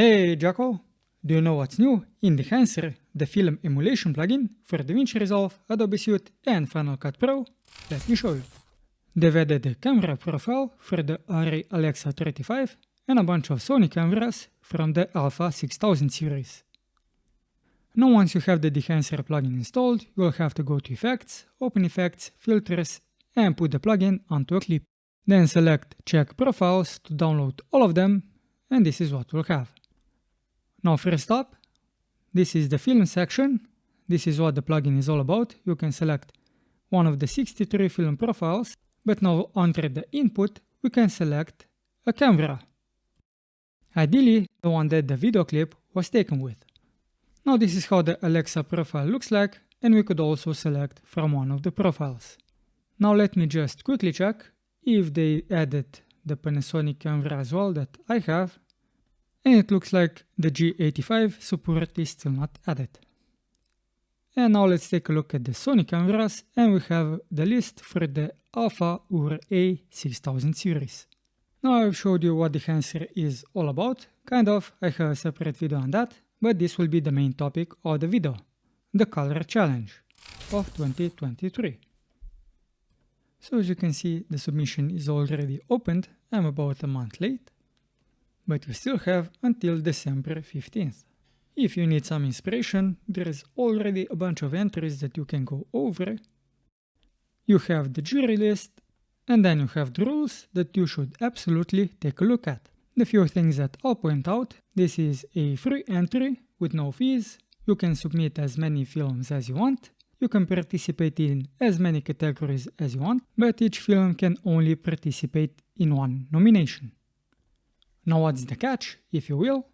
Hey Jackal! Do you know what's new in Dehancer, the film emulation plugin for DaVinci Resolve, Adobe Suite and Final Cut Pro? Let me show you. They've added a camera profile for the Arri Alexa 35 and a bunch of Sony cameras from the Alpha 6000 series. Now once you have the Dehancer plugin installed, you will have to go to Effects, Open Effects, Filters and put the plugin onto a clip. Then select Check Profiles to download all of them, and this is what we'll have. Now first up, this is the film section. This is what the plugin is all about. You can select one of the 63 film profiles, but now under the input we can select a camera. Ideally the one that the video clip was taken with. Now this is how the Alexa profile looks like, and we could also select from one of the profiles. Now let me just quickly check if they added the Panasonic camera as well that I have, and it looks like the G85 support is still not added. And now let's take a look at the Sony cameras, and we have the list for the Alpha or A6000 series. Now I've showed you what Dehancer is all about, kind of. I have a separate video on that, but this will be the main topic of the video, the Color Challenge of 2023. So as you can see, the submission is already opened. I'm about a month late, but you still have until December 15th. If you need some inspiration, there is already a bunch of entries that you can go over. You have the jury list, and then you have the rules that you should absolutely take a look at. The few things that I'll point out: this is a free entry with no fees. You can submit as many films as you want. You can participate in as many categories as you want, but each film can only participate in one nomination. Now what's the catch, if you will?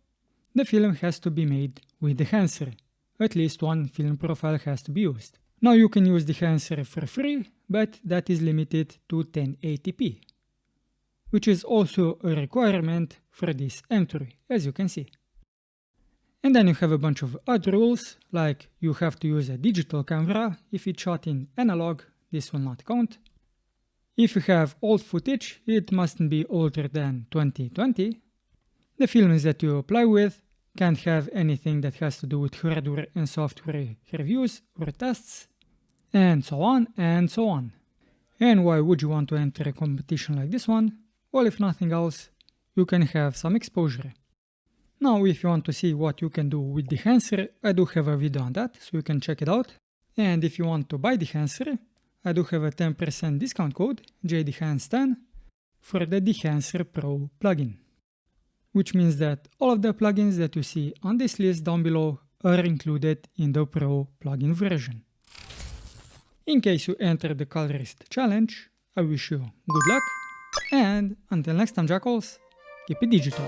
The film has to be made with Dehancer. At least one film profile has to be used. Now you can use Dehancer for free, but that is limited to 1080p, which is also a requirement for this entry, as you can see. And then you have a bunch of other rules, like you have to use a digital camera. If it's shot in analog, this will not count. If you have old footage, it mustn't be older than 2020. The films that you apply with can't have anything that has to do with hardware and software reviews or tests, and so on and so on. And why would you want to enter a competition like this one? Well, if nothing else, you can have some exposure. Now, if you want to see what you can do with Dehancer, I do have a video on that, so you can check it out. And if you want to buy Dehancer, I do have a 10% discount code, JDHANS10, for the Dehancer Pro plugin. Which means that all of the plugins that you see on this list down below are included in the Pro plugin version. In case you enter the Colorist challenge, I wish you good luck, and until next time, Jackals, keep it digital.